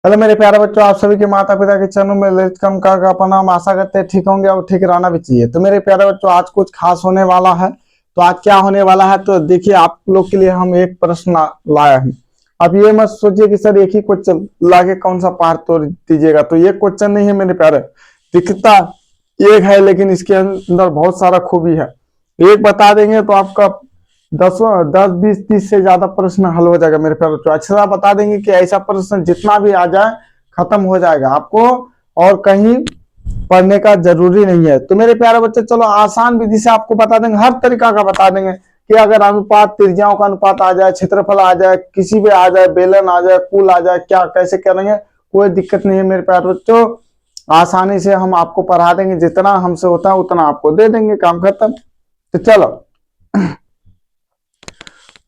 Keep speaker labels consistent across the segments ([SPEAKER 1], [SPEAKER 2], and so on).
[SPEAKER 1] Hello मेरे प्यारे बच्चों, आप सभी के माता पिता के चरणों में ललित कम का प्रणाम। आशा करते हैं ठीक होंगे और ठीक रहना भी चाहिए। तो मेरे प्यारे बच्चों, आज कुछ खास होने वाला है। तो आज क्या होने वाला है, तो देखिए आप लोग के लिए हम एक प्रश्न लाए हैं। अब ये मत सोचिए कि सर एक ही क्वेश्चन लाके कौन सा पार तोड़ दीजिएगा। तो ये क्वेश्चन नहीं है मेरे प्यारे, दिखता एक है लेकिन इसके अंदर बहुत सारा खूबी है। एक बता देंगे तो आपका 10 20 30 से ज्यादा प्रश्न हल हो जाएगा मेरे प्यारे बच्चों। अच्छा बता देंगे कि ऐसा प्रश्न जितना भी आ जाए खत्म हो जाएगा, आपको और कहीं पढ़ने का जरूरी नहीं है। तो मेरे प्यारे बच्चे चलो आसान विधि से आपको बता देंगे, हर तरीका का बता देंगे कि अगर अनुपात, त्रिज्याओं का अनुपात आ जाए, क्षेत्रफल आ जाए, किसी भी आ जाए, बेलन आ जाए, कुल आ जाए, क्या कैसे करेंगे कोई दिक्कत नहीं है मेरे प्यारे बच्चों। आसानी से हम आपको पढ़ा देंगे, जितना हमसे होता है उतना आपको दे देंगे, काम खत्म। तो चलो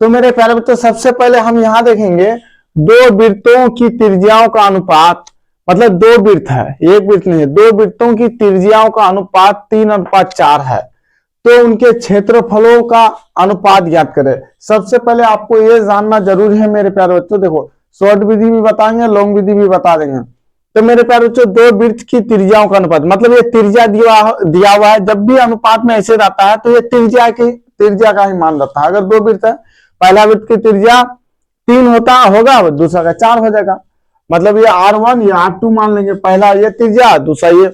[SPEAKER 1] तो मेरे प्यारे बच्चों, सबसे पहले हम यहां देखेंगे दो वृत्तों की त्रिज्याओं का अनुपात। मतलब दो वृत्त है, एक वृत्त नहीं है, दो वृत्तों की त्रिज्याओं का अनुपात 3:4 है। तो उनके क्षेत्रफलों का अनुपात ज्ञात करें। सबसे पहले आपको यह जानना जरूरी है मेरे प्यारे बच्चों। देखो शॉर्ट विधि भी बताएंगे, लॉन्ग विधि भी बता देंगे। तो मेरे प्यारे बच्चों, दो वृत्त की त्रिज्याओं का अनुपात, मतलब ये त्रिज्या दिया हुआ है। जब भी अनुपात में ऐसे रहता है तो ये त्रिज्या का ही मान रहता है। अगर दो वृत्त है, पहला वृत्त की त्रिज्या 3 होगा, दूसरा का 4 हो जाएगा। मतलब ये R1 या R2 मान लेंगे, पहला ये त्रिज्या, दूसरा ये।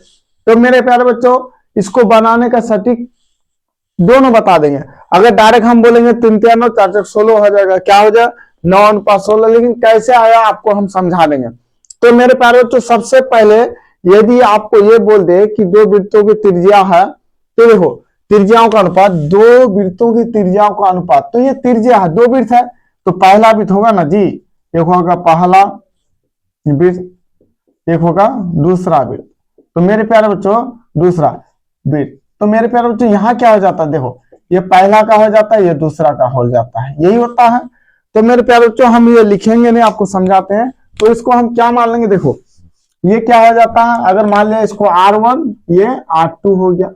[SPEAKER 1] तो मेरे प्यारे बच्चों, इसको बनाने का सटीक दोनों बता देंगे। अगर डायरेक्ट हम बोलेंगे 3 3 9 4 4 16 हो जाएगा, क्या हो जाए 9:16। लेकिन कैसे आया आपको हम समझा देंगे। तो मेरे प्यारे बच्चों, सबसे पहले यदि आपको ये बोल दे कि दो वृत्तों की त्रिज्या है, तो देखो त्रिज्याओं का अनुपात, दो वृत्तों की त्रिज्याओं का अनुपात। तो ये त्रिज्या है, दो वृत्त है तो पहला वृत्त होगा ना जी, एक होगा पहला वृत्त, एक होगा दूसरा वृत्त। तो मेरे प्यारे बच्चों, दूसरा वृत्त। तो मेरे प्यारे बच्चों, यहां क्या हो जाता है, देखो ये पहला का हो जाता है, ये दूसरा का हो जाता है, यही होता है। तो मेरे प्यारे बच्चों, हम ये लिखेंगे नहीं, आपको समझाते हैं। तो इसको हम क्या मान लेंगे, देखो ये क्या हो जाता है, अगर मान लिया इसको R1, ये R2 हो गया,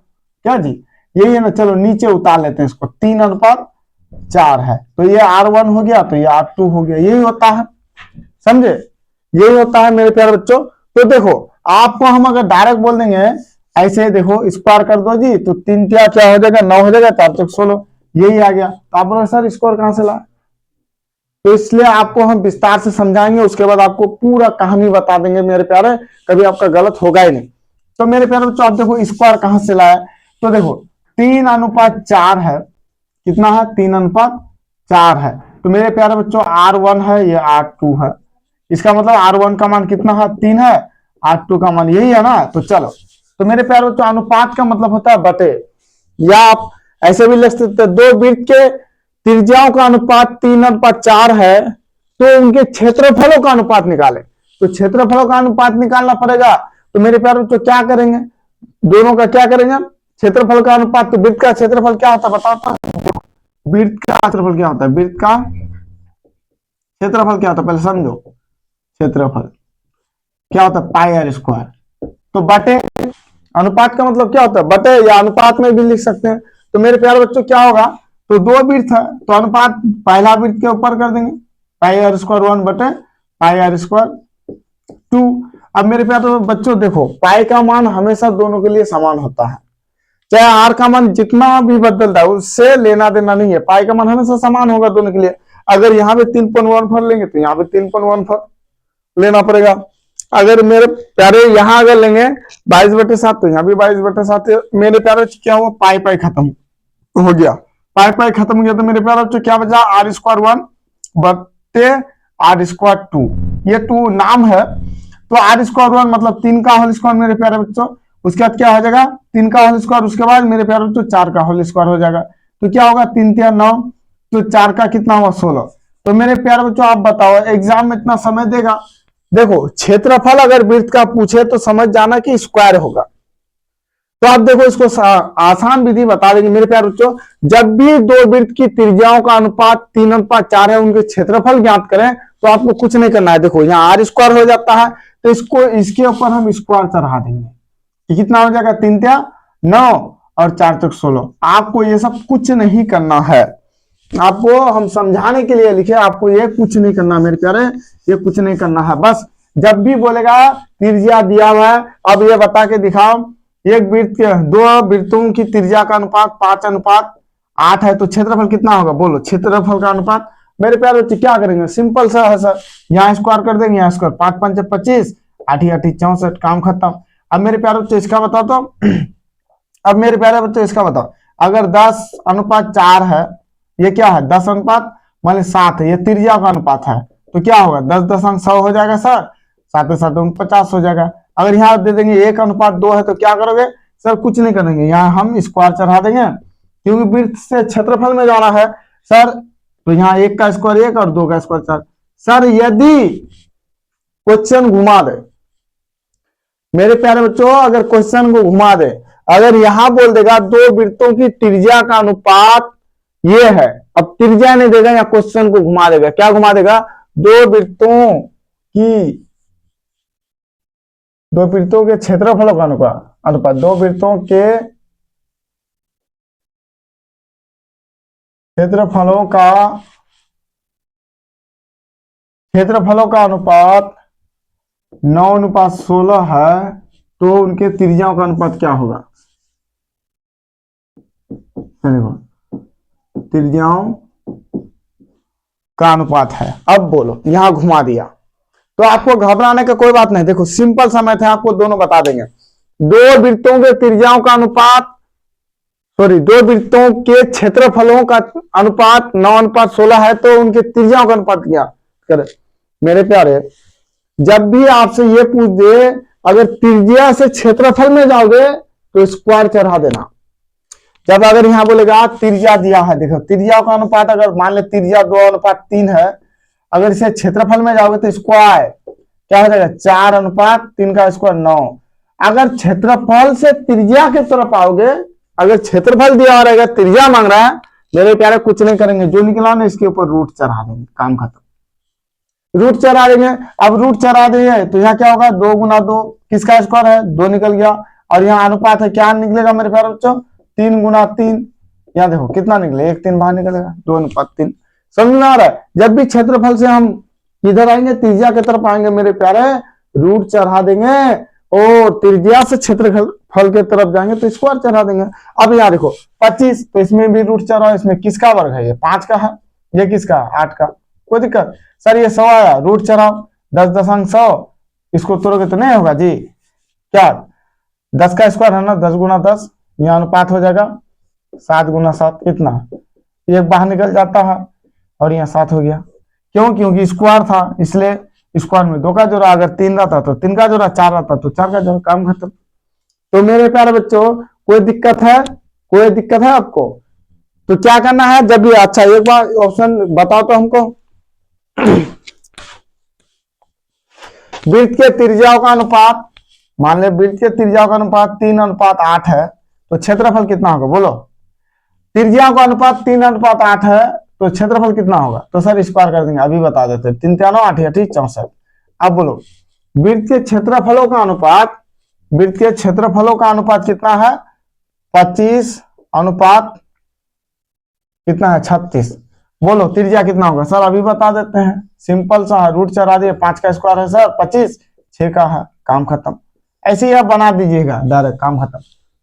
[SPEAKER 1] क्या जी यही है ना। चलो नीचे उतार लेते हैं इसको, 3:4 है तो ये R1 हो गया, तो ये R2 हो गया, यही होता है, समझे, यही होता है मेरे प्यारे बच्चों। तो देखो आपको हम अगर डायरेक्ट बोल देंगे ऐसे, देखो स्क्वायर कर दो जी, तो 3 क्या हो जाएगा, 9 हो जाएगा, 4 4 16, यही आ गया। तो आप बोलो सर स्क्वायर कहां से ला। तो इसलिए आपको हम विस्तार से समझाएंगे, उसके बाद आपको पूरा कहानी बता देंगे मेरे प्यारे, कभी आपका गलत होगा ही नहीं। तो मेरे प्यारे बच्चों, आप देखो स्क्वायर कहां से लाया। तो देखो 3:4 है, कितना है 3:4 है। तो मेरे प्यारे बच्चों, R1 है, ये R2 है। इसका मतलब R1 का मान कितना है, 3 है, R2 का मान यही है ना। तो चलो, तो मेरे प्यारे बच्चों, अनुपात का मतलब होता है बटे, या आप ऐसे भी लिख सकते हैं, दो वृत्त के त्रिज्याओं का अनुपात 3:4 है, तो उनके क्षेत्रफलों का अनुपात निकाले। तो क्षेत्रफलों का अनुपात निकालना पड़ेगा। तो मेरे प्यारे बच्चों क्या करेंगे, दोनों का क्या करेंगे, क्षेत्रफल का अनुपात। तो वृत्त का क्षेत्रफल क्या होता है बताओ, वृत्त का क्षेत्रफल क्या होता है, वृत्त का क्षेत्रफल क्या होता है पहले समझो। क्षेत्रफल क्या होता है, पाई आर स्क्वायर। तो बटे, अनुपात का मतलब क्या होता है, बटे, या अनुपात में भी लिख सकते हैं। तो मेरे प्यारे बच्चों क्या होगा, तो दो वृत्त है तो अनुपात पहला वृत्त के ऊपर कर देंगे, पाई आर स्क्वायर 1 बटे पाई आर स्क्वायर 2। अब मेरे प्यारे बच्चों देखो, पाई का मान हमेशा दोनों के लिए समान होता है, चाहे आर का मान जितना भी बदलता है उससे लेना देना नहीं है, पाई का मान हमेशा समान होगा दोनों के लिए। अगर यहाँ पे 3.14 लेंगे तो यहाँ पे 3.14 लेना पड़ेगा। अगर मेरे प्यारे यहाँ अगर लेंगे 22/7 तो यहाँ भी 22/7। मेरे प्यारे क्या हुआ, पाई पाई खत्म हो गया, पाई पाई खत्म हो गया। तो मेरे प्यारे बच्चों क्या बचा, R² 1 बटे R² 2, ये 2 नाम है। तो R² 1 मतलब 3 का होल स्क्वायर मेरे प्यारे बच्चों। उसके बाद क्या हो जाएगा, 3 का होल स्क्वायर, उसके बाद मेरे प्यारे बच्चों 4 का होल स्क्वायर हो जाएगा। तो क्या होगा, 3 3 9, तो 4 का कितना हुआ 16। तो मेरे प्यारे बच्चों आप बताओ, एग्जाम में इतना समय देगा। देखो क्षेत्रफल अगर वृत्त का पूछे तो समझ जाना कि स्क्वायर होगा। तो आप देखो इसको आसान विधि बता देंगे मेरे प्यारे बच्चों। जब भी दो वृत्त की त्रिज्याओं का अनुपात 3:4 है, उनके क्षेत्रफल ज्ञात करें, तो आपको कुछ नहीं करना है। देखो यहाँ R² हो जाता है, तो इसको इसके ऊपर हम स्क्वायर चढ़ा देंगे, कितना हो जाएगा, 3 3 9 और 4 4 16। आपको ये सब कुछ नहीं करना है, आपको हम समझाने के लिए लिखे, आपको ये कुछ नहीं करना मेरे प्यारे, ये कुछ नहीं करना है। बस जब भी बोलेगा त्रिज्या दिया हुआ है, अब ये बता के दिखाओ, एक वृत्त के दो वृत्तों की त्रिज्या का अनुपात 5:8 है, तो क्षेत्रफल कितना होगा बोलो, क्षेत्रफल का अनुपात। मेरे प्यारे बच्चे क्या करेंगे, सिंपल सा है सर, यहाँ स्क्वायर कर देंगे, यहाँ स्क्वायर, 5×5 = 25, 8×8 = 64, काम खत्म। अब मेरे प्यारे बच्चे इसका बताओ तो अब मेरे प्यारे बच्चे इसका बताओ, अगर 10:4 है, ये क्या है 10:7 है, ये त्रिज्या का अनुपात है, तो क्या होगा 10.100 हो जाएगा सर, 7×7 = 50 हो जाएगा। अगर यहाँ दे देंगे 1:2 है, तो क्या करोगे सर, कुछ नहीं करेंगे, यहाँ हम स्क्वायर चढ़ा देंगे, क्योंकि वृत्त से क्षेत्रफल में जाना है सर, तो यहाँ 1 का स्क्वायर 1 और 2 का स्क्वायर 4। सर यदि क्वेश्चन घुमा दे, मेरे प्यारे बच्चों, अगर क्वेश्चन को घुमा दे, अगर यहां बोल देगा दो वृत्तों की त्रिज्या का अनुपात ये है, अब त्रिज्या नहीं देगा या क्वेश्चन को घुमा देगा, क्या घुमा देगा, दो वृत्तों के क्षेत्रफलों का अनुपात, दो वृत्तों के क्षेत्रफलों का अनुपात 9:16 है, तो उनके त्रिज्याओं का अनुपात क्या होगा, देखो त्रिज्याओं का अनुपात है। अब बोलो, यहां घुमा दिया, तो आपको घबराने का कोई बात नहीं, देखो सिंपल सा मैथ है, आपको दोनों बता देंगे। दो वृत्तों के त्रिज्याओं का अनुपात, दो वृत्तों के क्षेत्रफलों का अनुपात 9:16 है, तो उनके त्रिज्याओं का अनुपात क्या करे। मेरे प्यारे, जब भी आपसे ये पूछ दे, अगर त्रिज्या से क्षेत्रफल में जाओगे तो स्क्वायर चढ़ा देना। जब अगर यहां बोलेगा त्रिज्या दिया है, देखो त्रिज्या का अनुपात, अगर मान ले त्रिज्या 2:3 है, अगर इसे क्षेत्रफल में जाओगे तो स्क्वायर क्या हो जाएगा, 4:3 का स्क्वायर 9। अगर क्षेत्रफल से त्रिज्या की तरफ आओगे, अगर क्षेत्रफल दिया रहेगा, त्रिज्या मांग रहा है, मेरे प्यारे कुछ नहीं करेंगे, जो निकला ना इसके ऊपर रूट चढ़ा देंगे, काम खत्म। रूट चढ़ा देंगे, अब रूट चढ़ा देंगे तो यहाँ क्या होगा, 2×2 किसका स्क्वायर है, 2 निकल गया, और यहाँ अनुपात है, क्या निकलेगा मेरे प्यारे बच्चों, 3×3, यहाँ देखो कितना निकले, 1 3 बाहर निकलेगा, 2:3। समझ में आ रहा है। जब भी क्षेत्रफल से हम इधर आएंगे, त्रिज्या की तरफ आएंगे, मेरे प्यारे रूट चढ़ा देंगे, और त्रिज्या से क्षेत्रफल के तरफ जाएंगे तो स्क्वायर चढ़ा देंगे। अब यहाँ देखो 25, तो इसमें भी रूट चढ़ाओ, इसमें किसका वर्ग है, ये 5 का है, ये किसका 8 का, कोई दिक्कत सर, ये 100 आया, रूट चढ़ाओ, 10.100, इसको तोड़ोगे तो नहीं होगा जी, क्या 10 का स्क्वायर है ना, 10×10, यहाँ अनुपात हो जाएगा 7×7, कितना, एक बाहर निकल जाता है, और यहाँ 7 हो गया, क्यों, क्योंकि स्क्वायर था, इसलिए स्क्वायर में 2 का जोड़ा, अगर 3 रहता तो 3 का जोड़ा, 4 रहता तो 4 का जोड़ा, काम खत्म। तो मेरे प्यारे बच्चों, कोई दिक्कत है आपको, तो क्या करना है, जब भी, अच्छा एक बार ऑप्शन बताओ तो हमको, वृत्त के त्रिज्याओं का अनुपात, मान ले वृत्त के त्रिज्याओं का अनुपात 3:8 है, तो क्षेत्रफल कितना होगा बोलो, त्रिज्याओं का अनुपात 3:8 है, तो क्षेत्रफल कितना होगा, तो सर स्क्वायर कर देंगे, अभी बता देते हैं, 3 3 8 8 64। अब बोलो, वृत्त के क्षेत्रफलों का अनुपात कितना है, 25 अनुपात कितना है, 36। बोलो त्रिज्या कितना होगा, सर अभी बता देते हैं, सिंपल सा है, रूट चढ़ा दिए, 5 का स्क्वायर है सर 25, 6 का है, काम खत्म। ऐसे ही आप बना दीजिएगा डायरेक्ट, काम खत्म।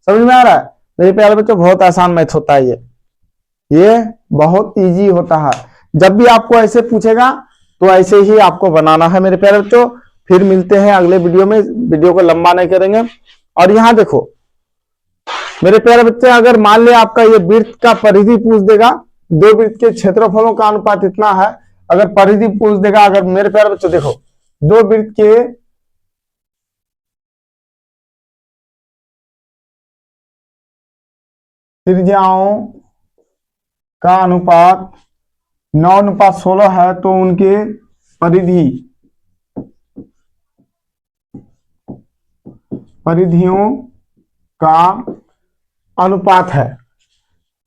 [SPEAKER 1] समझ में आ रहा है मेरे प्यारे बच्चों, बहुत आसान मैथ होता है ये बहुत इजी होता है। जब भी आपको ऐसे पूछेगा तो ऐसे ही आपको बनाना है मेरे प्यारे बच्चों। फिर मिलते हैं अगले वीडियो में, वीडियो को लंबा नहीं करेंगे। और यहाँ देखो मेरे प्यारे बच्चे, अगर मान ले आपका ये वृत्त का परिधि पूछ देगा, दो वृत्त के क्षेत्रफलों का अनुपात इतना है, अगर परिधि पूछ देगा, अगर मेरे प्यारे बच्चों देखो, दो वृत्त के त्रिज्याओं का अनुपात 9:16 है, तो उनके परिधियों का अनुपात है,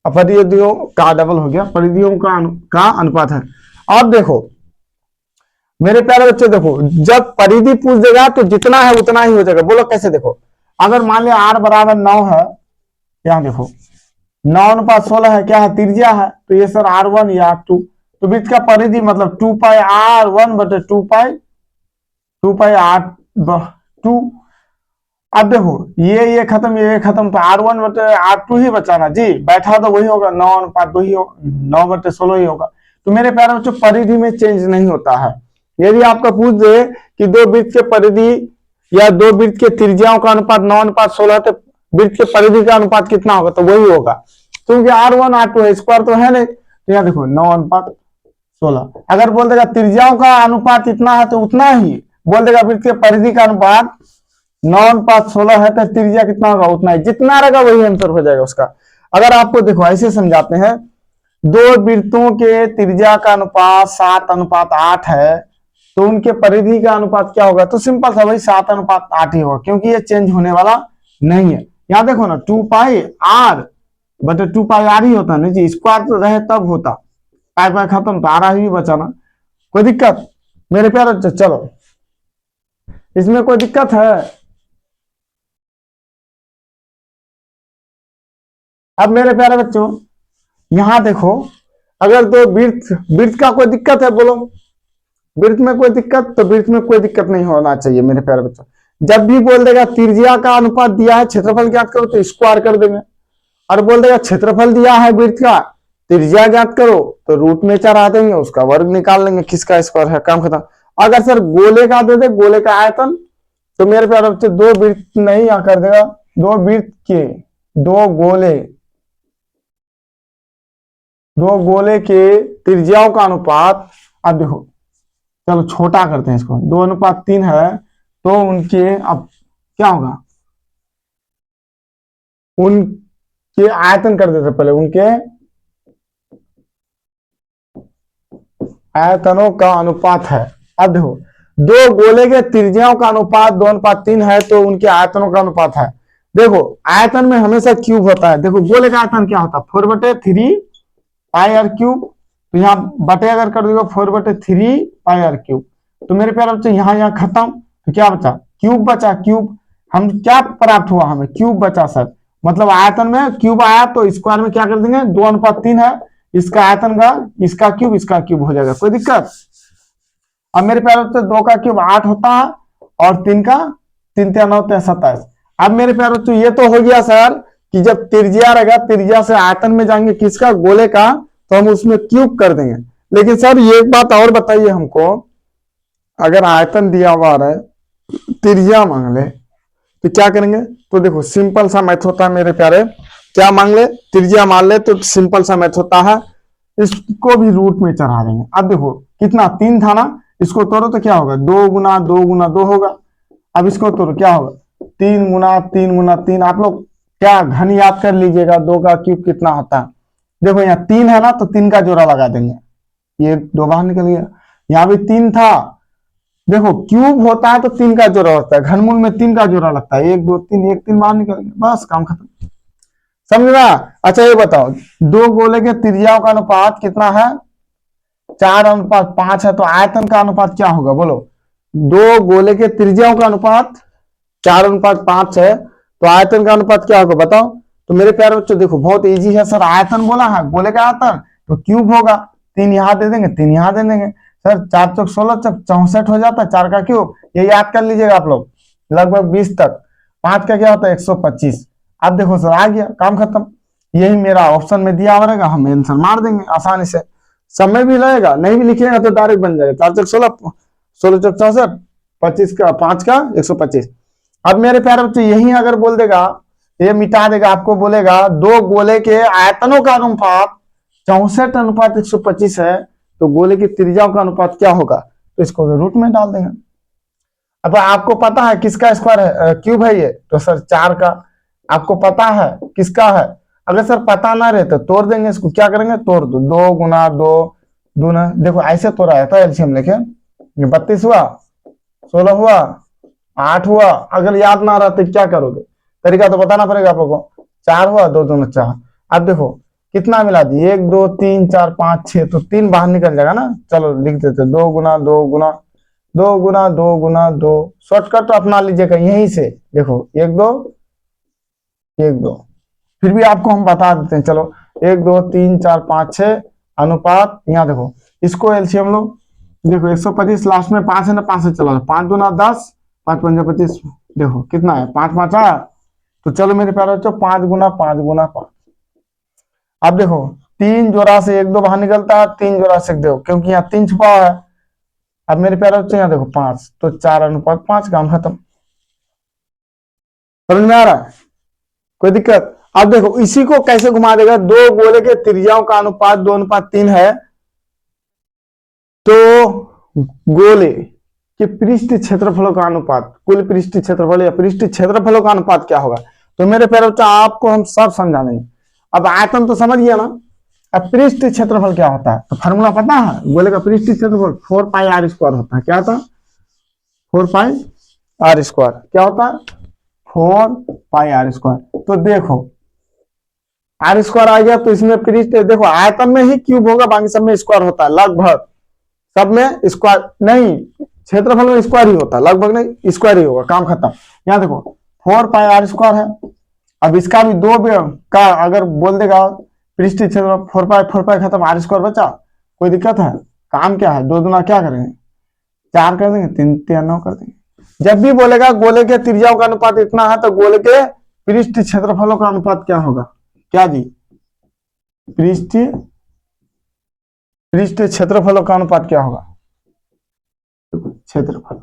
[SPEAKER 1] परिधियों का डबल हो गया, परिधियों का अनुपात है। अब देखो मेरे प्यारे बच्चे, देखो जब परिधि पूछ देगा तो जितना है उतना ही हो जाएगा। बोलो कैसे, देखो अगर मान लिया r = 9 है, यहाँ देखो 9:16 है, क्या है, त्रिज्या है, तो ये सर r1 या r2, तो वृत्त का परिधि मतलब 2πr1/2π 2 अब देखो ये खत्म, ये खत्म, तो R1 बटे R2 ही बचा ना जी, बैठा तो वही होगा, 9:2 ही होगा, 9/16 ही होगा। तो मेरे प्यारे बच्चों परिधि में चेंज नहीं होता है। यदि आपका पूछ दे कि दो वृत्त के परिधि या दो वृत्त के त्रिज्याओं का अनुपात 9:16, तो वृत्त के परिधि का अनुपात कितना होगा, तो वही होगा, क्योंकि R1 R2 है, स्क्वायर तो है नहीं। तो यहाँ देखो 9:16। अगर बोल देगा त्रिज्याओं का अनुपात इतना है तो उतना ही, बोल देगा वृत्त के परिधि का अनुपात 9:16 है तो त्रिज्या कितना होगा, उतना ही, जितना रहेगा वही आंसर हो जाएगा उसका। अगर आपको देखो ऐसे समझाते हैं, दो वृत्तों के त्रिज्या का अनुपात 7:8 है, तो उनके परिधि का अनुपात क्या होगा, तो सिंपल सा भाई 7:8 ही होगा, क्योंकि ये चेंज होने वाला नहीं है। यहां देखो ना 2πr बटे 2πr ही होता नहीं जी, स्क्वायर तो रहे तब होता, पाई खत्म तो आर ही बचा ना। कोई दिक्कत मेरे प्यारे, चलो इसमें कोई दिक्कत है? अब मेरे प्यारे बच्चों यहां देखो, अगर दो वृत्त का कोई दिक्कत है बोलो, वृत्त में कोई दिक्कत, तो वृत्त में कोई दिक्कत नहीं होना चाहिए मेरे प्यारे बच्चों। जब भी बोल देगा त्रिज्या का अनुपात दिया है, क्षेत्रफल ज्ञात करो, तो स्क्वायर कर देंगे, और बोल देगा क्षेत्रफल दिया है वृत्त का, त्रिज्या ज्ञात करो, तो रूट में चढ़ा देंगे, उसका वर्ग निकाल लेंगे, किसका स्क्वायर है, काम खत्म। अगर सर गोले का दे दे, गोले का आयतन, तो मेरे प्यारे बच्चे दो वृत्त नहीं यहाँ कर देगा, दो वृत्त के दो गोले के त्रिज्याओं का अनुपात, अब देखो चलो छोटा करते हैं इसको, 2:3 है, तो उनके अब क्या होगा, उनके आयतन कर देते पहले, उनके आयतनों का अनुपात है। अब देखो दो गोले के त्रिज्याओं का अनुपात 2:3 है, तो उनके आयतनों का अनुपात है। देखो आयतन में हमेशा क्यूब होता है, देखो गोले का आयतन क्या होता है, 4/3πr³। तो यहाँ बटे अगर कर दोगे 4/3πr³, तो मेरे प्यारे बच्चे यहाँ खत्म, तो क्या बचा, क्यूब बचा, क्यूब। हम क्या प्राप्त हुआ, हमें क्यूब बचा सर, मतलब आयतन में क्यूब आया, तो स्क्वायर में क्या कर देंगे, 2:3 है, इसका आयतन का इसका क्यूब हो जाएगा, कोई दिक्कत। अब मेरे प्यारे बच्चे 2 का क्यूब 8 होता है, और 3 का 3 × 9 = 27। अब मेरे प्यारे बच्चों ये तो हो गया सर कि जब त्रिज्या रहेगा, त्रिज्या से आयतन में जाएंगे किसका, गोले का, तो हम उसमें क्यूब कर देंगे। लेकिन सर ये एक बात और बताइए हमको, अगर आयतन दिया हुआ है, त्रिज्या मांग ले, तो क्या करेंगे, तो देखो सिंपल सा मैथ होता है मेरे प्यारे, क्या मांग ले, त्रिज्या मान ले, तो सिंपल सा मैथ होता है, इसको भी रूट में चढ़ा देंगे। अब देखो कितना 3 था ना, इसको तोड़ो तो क्या होगा, 2 × 2 × 2 होगा। अब इसको तोड़ो क्या होगा, 3 × 3 × 3। आप लोग क्या घन याद कर लीजिएगा, 2 का क्यूब कितना होता है। देखो यहाँ 3 है ना, तो 3 का जोड़ा लगा देंगे, ये 2 बाहर निकल गया। यहाँ भी 3 था, देखो क्यूब होता है तो 3 का जोड़ा होता है, घनमूल में 3 का जोड़ा लगता है, 1 2 3, 1 3 बाहर निकल गया, बस काम खत्म, समझ रहा। अच्छा ये बताओ, दो गोले के त्रिज्याओं का अनुपात कितना है, 4:5 है, तो आयतन का अनुपात क्या होगा बोलो, दो गोले के त्रिज्याओं का अनुपात 4:5 है, तो आयतन का अनुपात क्या होगा बताओ। तो मेरे प्यारे बच्चों देखो बहुत इजी है सर, आयतन बोला है, गोले का आयतन तो क्यूब होगा, 3 यहाँ दे देंगे, 3 यहाँ दे देंगे सर, 4 × 16 = 64 हो जाता है, 4 का क्यूब, ये याद कर लीजिएगा आप लोग लगभग 20 तक। 5 का क्या होता है 125। अब देखो सर आ गया, काम खत्म, यही मेरा ऑप्शन में दिया हुआ रहेगा, हम आंसर मार देंगे आसानी से, समय भी लगेगा, नहीं भी लिखिएगा तो डायरेक्ट बन जाएगा, 4 × 16 16 × 64, 25 का 5 का 125। अब मेरे प्यारे बच्चे यही अगर बोल देगा, ये मिटा देगा, आपको बोलेगा दो गोले के आयतनों का अनुपात 64:125 है, तो गोले की त्रिज्याओं का अनुपात क्या होगा, तो इसको रूट में डाल देंगे। अब आपको पता है किसका स्क्वायर है, क्यूब है ये, तो सर 4 का। आपको पता है किसका है, अगर सर पता ना रहे तो तोड़ देंगे, इसको क्या करेंगे, तोड़ दो, 2 × 2 दूना, देखो ऐसे तोड़ा है तो एलसीएम लेके, ये 32 हुआ, 16 हुआ, 8 हुआ। अगर याद ना रहा तो क्या करोगे, तरीका तो बताना पड़ेगा आप लोगों को। 4 हुआ, 2 दूना 4। अब देखो कितना मिला दी, 1 2 3 4 5 6, तो 3 बाहर निकल जाएगा ना, चलो लिख देते 2 × 2 × 2 × 2 × 2, शॉर्टकट अपना लीजिएगा यहीं से, देखो 1 2 1 2, फिर भी आपको हम बता देते हैं, चलो 1 2 3 4 5 6 अनुपात, यहाँ देखो इसको एलसीएम लो, देखो 125 लास्ट में 5 है ना, 5 से चला, 5 दूना 10, 5 पंजा 25, देखो कितना है, 5 5 आया। तो चलो मेरे प्यारे बच्चों 5 गुना 5 गुना 5। अब देखो 3 जोड़ा से 1 2 बाहर निकलता है, 3 जोड़ा से 1 2, क्योंकि यहाँ 3 छुपा हुआ है। अब मेरे प्यारे बच्चों यहाँ देखो 5, तो 4:5, काम खत्म। समझ में आ रहा है, कोई दिक्कत? अब देखो इसी को कैसे घुमा देगा, दो गोले के त्रिज्याओं का अनुपात 2:3 है, तो गोले के पृष्ठ क्षेत्रफलों का अनुपात, कुल पृष्ठ क्षेत्रफल या पृष्ठ क्षेत्रफलों का अनुपात क्या होगा? तो मेरे प्यारे बच्चों आपको हम सब समझा देंगे। अब आयतन तो समझ गया ना, अब पृष्ठ क्षेत्रफल क्या होता है? तो फार्मूला पता है, गोले का पृष्ठ क्षेत्रफल 4πr² होता है। क्या होता है? 4πr²। क्या होता है? 4πr²। तो देखो r² आ गया, तो इसमें पृष्ठ देखो आयतन में ही क्यूब होगा, बाकी सब में स्क्वायर होता है, लगभग सब में स्क्वायर नहीं, क्षेत्रफल में स्क्वायर ही होता है, लगभग नहीं स्क्वायर ही होगा, काम खत्म। यहाँ देखो 4πr² है। अब इसका भी दो का अगर बोल देगा पृष्ठ क्षेत्र 4π खत्म, r² बचा, कोई दिक्कत है? काम क्या है, 2 दूना क्या करेंगे, 4 कर देंगे, 3 3 9 कर देंगे। जब भी बोलेगा गोले के त्रिज्याओं का अनुपात इतना है, तो गोले के पृष्ठ क्षेत्रफलों का अनुपात क्या होगा? क्या जी? पृष्ठ क्षेत्रफलों का अनुपात क्या होगा? क्षेत्रफल।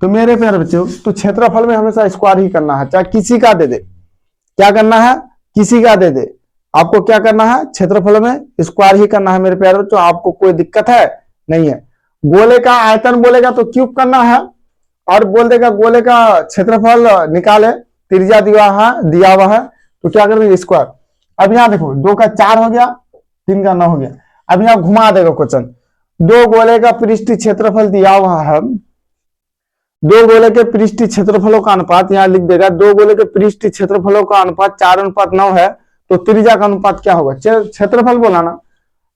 [SPEAKER 1] तो मेरे प्यारे बच्चों, तो क्षेत्रफल में हमेशा स्क्वायर ही करना है, चाहे किसी का दे दे। क्या करना है? किसी का दे दे, आपको क्या करना है? क्षेत्रफल में स्क्वायर ही करना है मेरे प्यारे बच्चों, आपको कोई दिक्कत है नहीं है। गोले का आयतन बोलेगा तो क्यूब करना है, और बोल देगा गोले का क्षेत्रफल निकाले, त्रिज्या दिया हुआ है, तो क्या कर देंगे? स्क्वायर। अब यहाँ देखो 2 का 4 हो गया, 3 का 9 हो गया। अब यहाँ घुमा देगा क्वेश्चन, दो गोले का पृष्ठ क्षेत्रफल दिया हुआ है, दो गोले के पृष्ठ क्षेत्रफलों का अनुपात यहाँ लिख देगा, दो गोले के पृष्ठ क्षेत्रफलों का अनुपात 4:9 है, तो त्रिज्या का अनुपात क्या होगा? क्षेत्रफल बोला ना,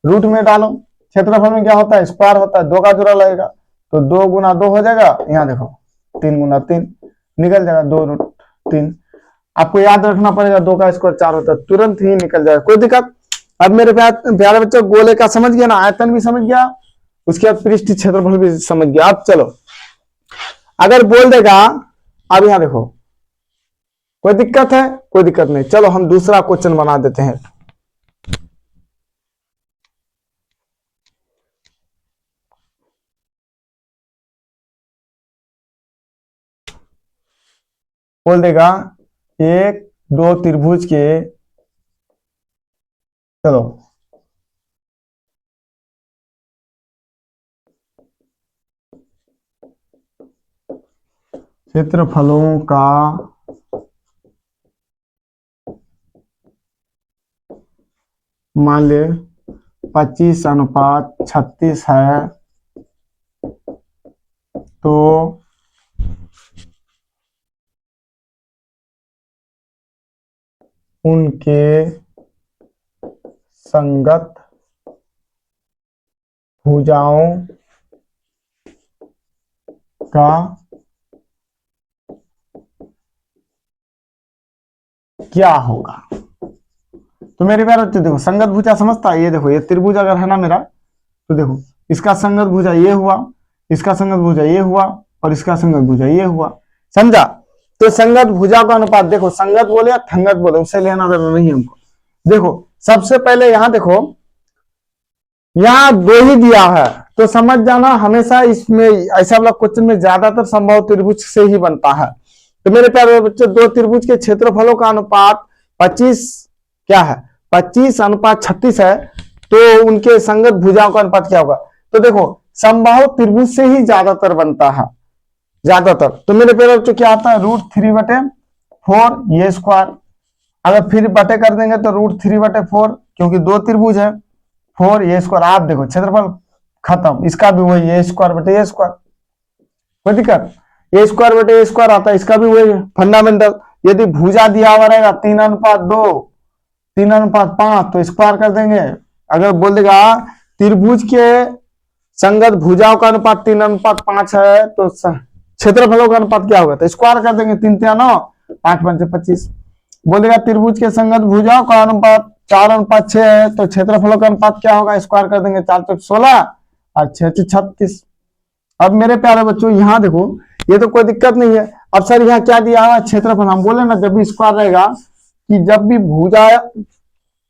[SPEAKER 1] रूट में डालो, क्षेत्रफल में क्या होता है? स्क्वायर होता है, 2 का जोड़ा लगेगा, तो 2 गुना 2 हो जाएगा, यहाँ देखो 3 गुना 3 निकल जाएगा, 2√3। आपको याद रखना पड़ेगा, 2 का स्क्वायर 4 होता है, तुरंत ही निकल जाएगा, कोई दिक्कत? अब मेरे प्यारे बच्चों गोले का समझ गया ना, आयतन भी समझ गया, उसके बाद पृष्ठ क्षेत्रफल भी समझ गया। अब चलो अगर बोल देगा, अब यहां देखो कोई दिक्कत है? कोई दिक्कत नहीं, चलो हम दूसरा क्वेश्चन बना देते हैं। बोल देगा 1 2 त्रिभुज के, चलो क्षेत्रफलों का मान ले 25:36 है, तो उनके संगत भुजाओं का क्या होगा? तो मेरे प्यारे बच्चों देखो संगत भुजा समझता है, ये देखो ये त्रिभुज अगर है ना मेरा, तो देखो इसका संगत भुजा ये हुआ, इसका संगत भुजा ये हुआ, और इसका संगत भुजा ये हुआ, समझा? तो संगत भुजा का अनुपात देखो, संगत बोले या थंगत बोले, उससे लेना देना नहीं हमको। देखो सबसे पहले यहां देखो, यहां 2 ही दिया है, तो समझ जाना हमेशा इसमें ऐसा वाला क्वेश्चन में ज्यादातर संभव त्रिभुज से ही बनता है। तो मेरे प्यारे बच्चों 2 त्रिभुज के क्षेत्रफलों का अनुपात 25 क्या है? 25:36 है, तो उनके संगत भुजाओं का अनुपात क्या होगा? तो देखो संभव त्रिभुज से ही ज्यादातर बनता है, ज्यादातर। तो मेरे प्यारे बच्चों क्या आता है? √3/4 ये स्क्वायर, अगर फिर बटे कर देंगे तो √3/4, क्योंकि 2 त्रिभुज है, 4 ये स्क्वायर। आप देखो क्षेत्रफल खत्म, इसका भी वही a² बटे a², कोई दिक्कत? a² बटे a² आता है, इसका भी वही फंडामेंटल। यदि भुजा दिया हुआ रहेगा 3:2 3:5 तो स्क्वायर कर देंगे। अगर बोल देगा त्रिभुज के संगत भुजाओं का अनुपात 3:5 है, तो क्षेत्रफलों का अनुपात क्या होगा? तो स्क्वायर कर देंगे, 3 3 9 5 5 25। बोलेगा त्रिभुज के संगत भुजाओं का अनुपात 4:6 है, तो क्षेत्रफलों का अनुपात क्या होगा? स्क्वायर कर देंगे, 4 4 16 और 6 36। अब मेरे प्यारे बच्चों यहाँ देखो, ये तो कोई दिक्कत नहीं है। अब सर यहाँ क्या दिया हुआ क्षेत्रफल, हम बोले ना जब भी स्क्वायर रहेगा कि जब भी भुजा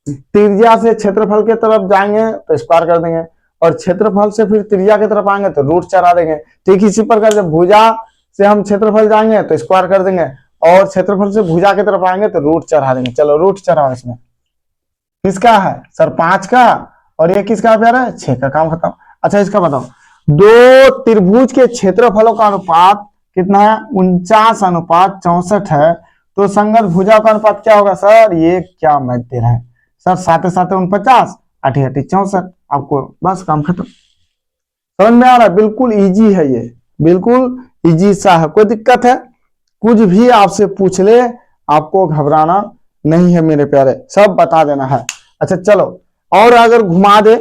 [SPEAKER 1] त्रिज्या से क्षेत्रफल के तरफ जाएंगे तो स्क्वायर कर देंगे, और क्षेत्रफल से फिर त्रिज्या की तरफ आएंगे तो रूट चढ़ा देंगे। ठीक इसी प्रकार जब भुजा से हम क्षेत्रफल जाएंगे तो स्क्वायर कर देंगे, और क्षेत्रफल से भुजा की तरफ आएंगे तो रूट चढ़ा देंगे। चलो रूट चढ़ाओ इसमें, किसका है सर 5 का, और ये किसका प्यारा है 6 का, काम खत्म। अच्छा इसका बताओ, दो त्रिभुज के क्षेत्रफलों का अनुपात कितना है 49:64 है, तो संगत भुजा का अनुपात क्या होगा सर, ये क्या मैथ दे रहा है सर, 7 7 49 8 8 64, आपको बस काम खत्म। समझ में आ रहा है, बिल्कुल इजी है ये, बिल्कुल इजी सा है, कोई दिक्कत है कुछ भी आपसे पूछ ले, आपको घबराना नहीं है मेरे प्यारे, सब बता देना है। अच्छा चलो, और अगर घुमा दे,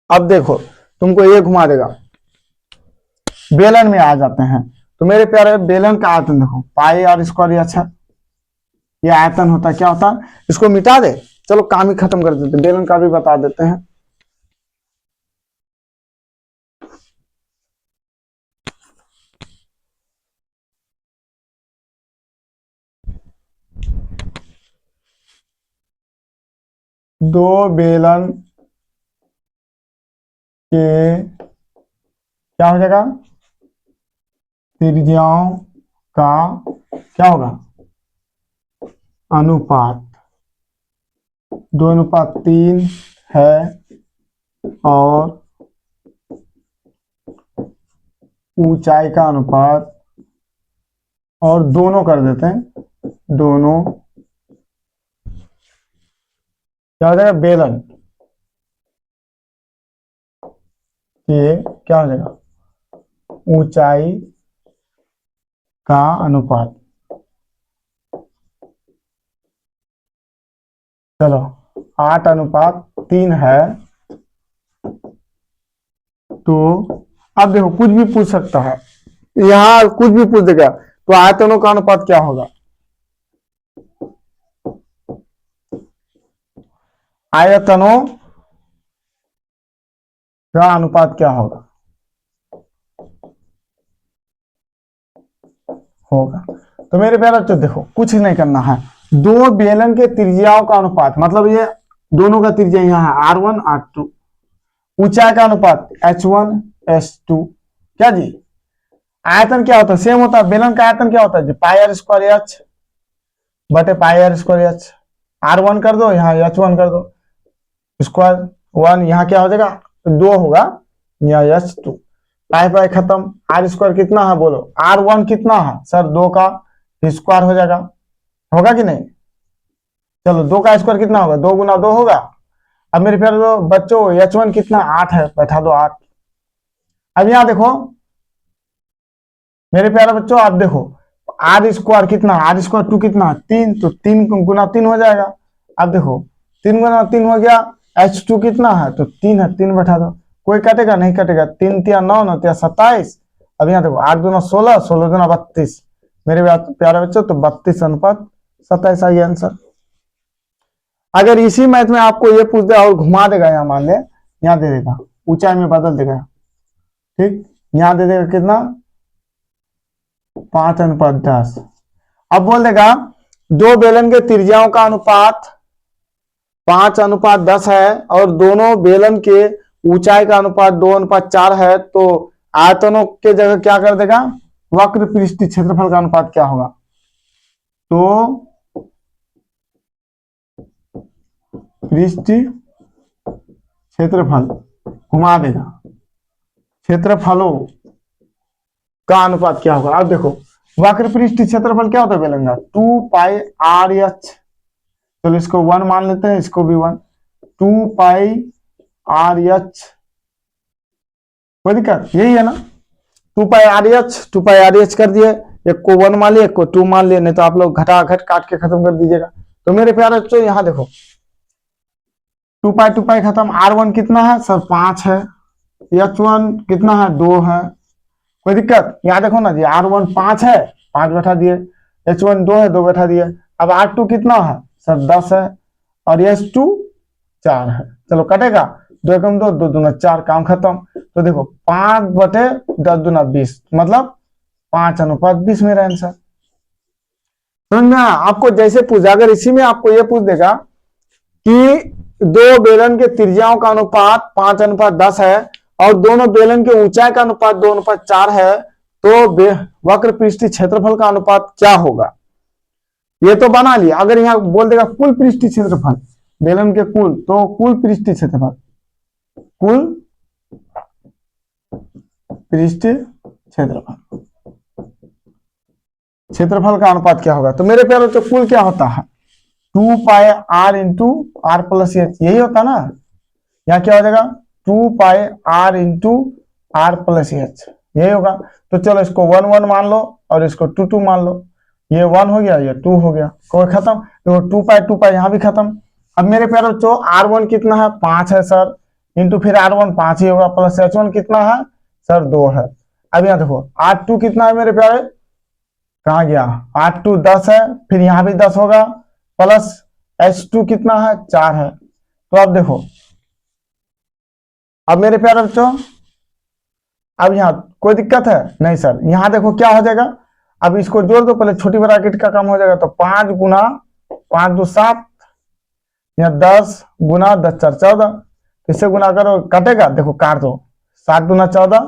[SPEAKER 1] अब देखो तुमको ये घुमा देगा, बेलन में आ जाते हैं, तो मेरे प्यारे बेलन का आयतन देखो पाई आर स्क्वायर। अच्छा ये आयतन होता है, क्या होता है, इसको मिटा दे, चलो काम ही खत्म कर देते, बेलन का भी बता देते हैं। दो बेलन के क्या हो जाएगा, त्रिज्याओं का क्या होगा अनुपात 2:3 है, और ऊंचाई का अनुपात, और दोनों कर देते हैं, दोनों क्या हो जाएगा बेलन के क्या हो जाएगा ऊंचाई का अनुपात। चलो 8:3 है, तो अब देखो कुछ भी पूछ सकता है, यहां कुछ भी पूछ देगा, तो आयतनों का अनुपात क्या होगा, आयतनों का अनुपात क्या होगा, तो मेरे प्यारे बच्चों देखो कुछ नहीं करना है, दो बेलन के त्रिज्याओं का अनुपात, मतलब ये दोनों का त्रिज्या यहाँ है R1 R2, ऊंचाई का अनुपात H1 H2, क्या जी, आयतन क्या होता है सेम होता है, बेलन का आयतन क्या होता है जी पाई आर स्क्वायर एच बटे पाई आर स्क्वायर एच, R1 कर दो यहाँ H1 कर दो स्क्वायर 1, यहाँ क्या हो जाएगा 2 होगा, यहाँ H2, पाई पाई खत्म, आर स्क्वायर कितना है बोलो, R1 कितना है सर 2 का स्क्वायर हो जाएगा, होगा कि नहीं, चलो 2 का स्क्वायर कितना होगा 2 गुना 2 होगा। अब मेरे प्यारे बच्चों H1 कितना 8 है, बैठा दो 8। अब यहां देखो मेरे प्यारे बच्चों, आप देखो आर स्क्वायर कितना, आर स्क्वायर 2 कितना 3, तो 3 गुना 3 हो जाएगा। अब देखो 3 गुना 3 हो गया, H2 कितना है तो 3 है, 3 बैठा दो, कोई कटेगा नहीं कटेगा, 3 तिया 9 9 तिया 27। अब यहाँ देखो 8 दूना 16, 16 दूना 32, मेरे प्यारे बच्चों तो 32:27 आई आंसर। अगर इसी मैथ में आपको ये पूछ दे और घुमा देगा, यहाँ मान ले यहाँ दे देगा ऊंचाई में बदल देगा, ठीक, यहाँ दे देगा कितना 5:10। अब बोल देगा दो बेलन के त्रिज्याओं का अनुपात 5:10 है, और दोनों बेलन के ऊंचाई का अनुपात 2:4 है, तो आयतनों के जगह क्या कर देगा वक्र पृष्ठ क्षेत्रफल का अनुपात क्या होगा, तो पृष्ठ क्षेत्रफल घुमा देगा, क्षेत्रफलों का अनुपात क्या होगा। अब देखो वक्र पृष्ठ क्षेत्रफल क्या होता है बेलन का 2 पाई आर एच, चलो इसको 1 मान लेते हैं, इसको भी 1, 2 पाई आर एच, कोई दिक्कत यही है ना, 2 पाई आर एच, 2 पाई आर एच कर दिए, एक को 1 मान लिया एक को 2 मान लिया, नहीं तो आप लोग घटा घट काट के खत्म कर दीजिएगा। तो मेरे प्यारे बच्चों यहाँ देखो 2 पाई खत्म, R1 कितना है सर 5 है, H1 कितना है 2 है, कोई दिक्कत, यहाँ देखो ना जी R1 5 है 5 बैठा दिए, H1 2 है 2 बैठा दिए। अब R2 कितना है सर 10 है, और H2 4 है। चलो कटेगा, 2 एकम 2, 2 दूना 4, काम खत्म। तो देखो 5/10 × 20 मतलब 5:20 मेरा आंसर। समझ में आया? आपको जैसे पूछा, अगर इसी में आपको ये पूछ देगा कि दो बेलन के त्रिज्याओं का अनुपात 5:10 है और दोनों बेलन के ऊंचाई का अनुपात 2:4 है, तो वक्र पृष्ठीय क्षेत्रफल का अनुपात क्या होगा? ये तो बना लिया। अगर यहाँ बोल देगा कुल पृष्ठीय क्षेत्रफल बेलन के कुल, तो कुल पृष्ठीय क्षेत्रफल, कुल पृष्ठीय क्षेत्रफल का अनुपात क्या होगा? तो मेरे प्यारे तो कुल क्या होता है? 2πr × r+h, यही होता ना। यहाँ क्या हो जाएगा? 2πr × r+h, यही होगा। तो चलो इसको 1 1 मान लो और इसको 2 2 मान लो। ये 1 हो गया, ये 2 हो गया, कोई खत्म। तो 2π यहाँ भी खत्म। अब मेरे प्यारे बच्चों r1 कितना है? 5 है सर, इंटू फिर r1 5 ही होगा, प्लस h1 कितना है सर? 2 है। अब यहाँ देखो r2 कितना है मेरे प्यारे? कहाँ गया? r2 10 है, फिर यहाँ भी 10 होगा, प्लस h2 कितना है? 4 है। तो अब देखो, अब मेरे प्यारे बच्चों अब यहाँ कोई दिक्कत है नहीं सर? यहाँ देखो क्या हो जाएगा, अब इसको जोड़ दो, पहले छोटी ब्रैकेट का काम हो जाएगा। तो 5 × 5 2 7, यहाँ 10 × 10 4 14, इससे गुना करो, कटेगा, देखो काट दो, 7 दूना 14,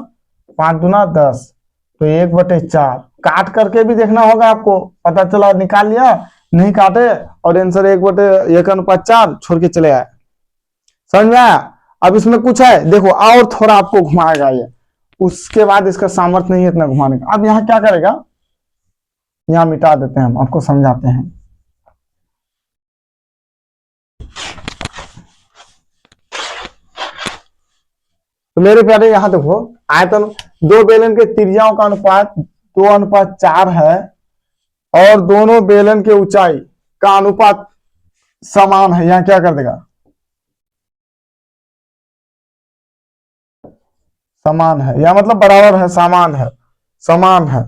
[SPEAKER 1] 5 दूना 10, तो 1/4 काट करके भी देखना होगा आपको। पता चला निकाल लिया, नहीं काटे और आंसर 1/1 छोड़ के चले आए। समझ में आया? अब इसमें कुछ है देखो, और थोड़ा आपको घुमाएगा ये, उसके बाद इसका सामर्थ्य नहीं है इतना घुमाने का। अब यहाँ क्या करेगा, यहाँ मिटा देते हैं, हम आपको समझाते हैं। तो मेरे प्यारे यहाँ देखो, आयतन दो बेलन के त्रिज्याओं का अनुपात 2:4 है और दोनों बेलन के ऊंचाई का अनुपात समान है। यहाँ क्या कर देगा? समान है, या मतलब बराबर है, समान है, समान है।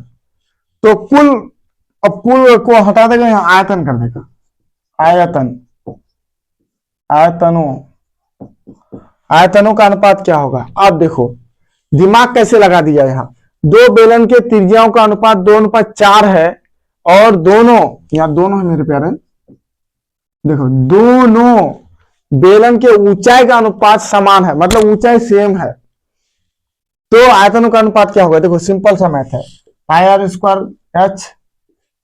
[SPEAKER 1] तो कुल, अब कुल को हटा देगा, यहाँ आयतन कर देगा, आयतन, आयतनों का अनुपात क्या होगा? अब देखो दिमाग कैसे लगा दिया। यहाँ दो बेलन के त्रिज्याओं का अनुपात 2:4 है और दोनों, यहाँ दोनों है मेरे प्यारे, देखो दोनों बेलन के ऊंचाई का अनुपात समान है, मतलब ऊंचाई सेम है। तो आयतनों का अनुपात क्या होगा? देखो सिंपल सा मैथ है, πr² h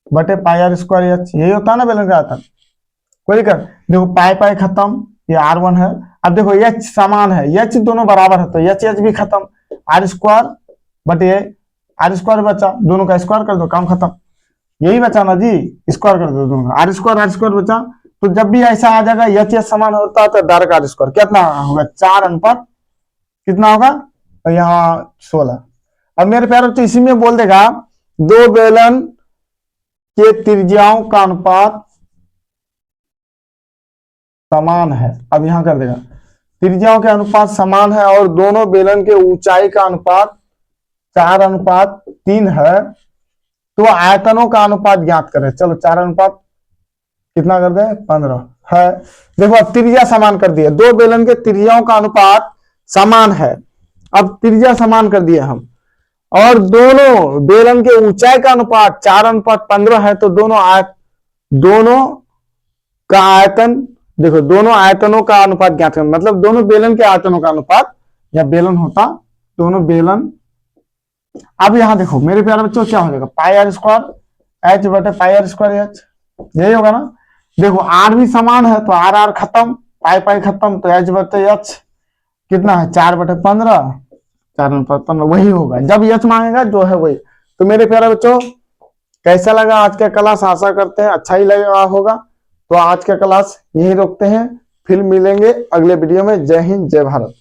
[SPEAKER 1] बटे πr² h, यही होता है ना बेलन का आयतन। कोई दिक्कत? देखो पाई खत्म, ये r1 है। अब देखो h समान है, h दोनों बराबर है, तो h भी खत्म, r² बटे r² बचा, दोनों का स्क्वायर कर दो, काम खत्म। यही बचा ना जी, स्क्वायर कर दो दोनों का, r² बचा। तो जब भी ऐसा आ जाएगा h समान होता है तो डायरेक्ट r² कितना होगा? 4 कितना होगा? तो यहाँ 16। अब मेरे प्यारे तो इसी में बोल देगा दो बेलन के त्रिज्याओं का अनुपात समान है। अब यहां कर देगा त्रिज्याओं के अनुपात समान है और दोनों बेलन के ऊंचाई का अनुपात 4:3 है। तो आयतनों का अनुपात ज्ञात करें। चलो 4 कितना कर दे? 15 है। देखो अब त्रिज्या समान कर दिए, दो बेलन के त्रिज्याओं का अनुपात समान है। अब त्रिज्या समान कर दिए हम, और दोनों बेलन के ऊंचाई का अनुपात 4:15 है। तो दोनों का आयतन, देखो दोनों आयतनों का अनुपात ज्ञात करें, मतलब दोनों बेलन के आयतनों का अनुपात, या बेलन होता दोनों बेलन। अब यहां देखो मेरे प्यारे बच्चों क्या हो जाएगा? πr² h बटे πr² h, यही होगा ना। देखो r भी समान है तो r खत्म, पाई खत्म, तो h बटे h कितना है? 4/15, 4:15 वही होगा। जब h मांगेगा जो है वही। तो मेरे प्यारे बच्चों कैसा लगा आज का क्लास? आशा करते हैं अच्छा ही लगा होगा। तो आज का क्लास यही रोकते हैं, फिर मिलेंगे अगले वीडियो में। जय हिंद, जय भारत।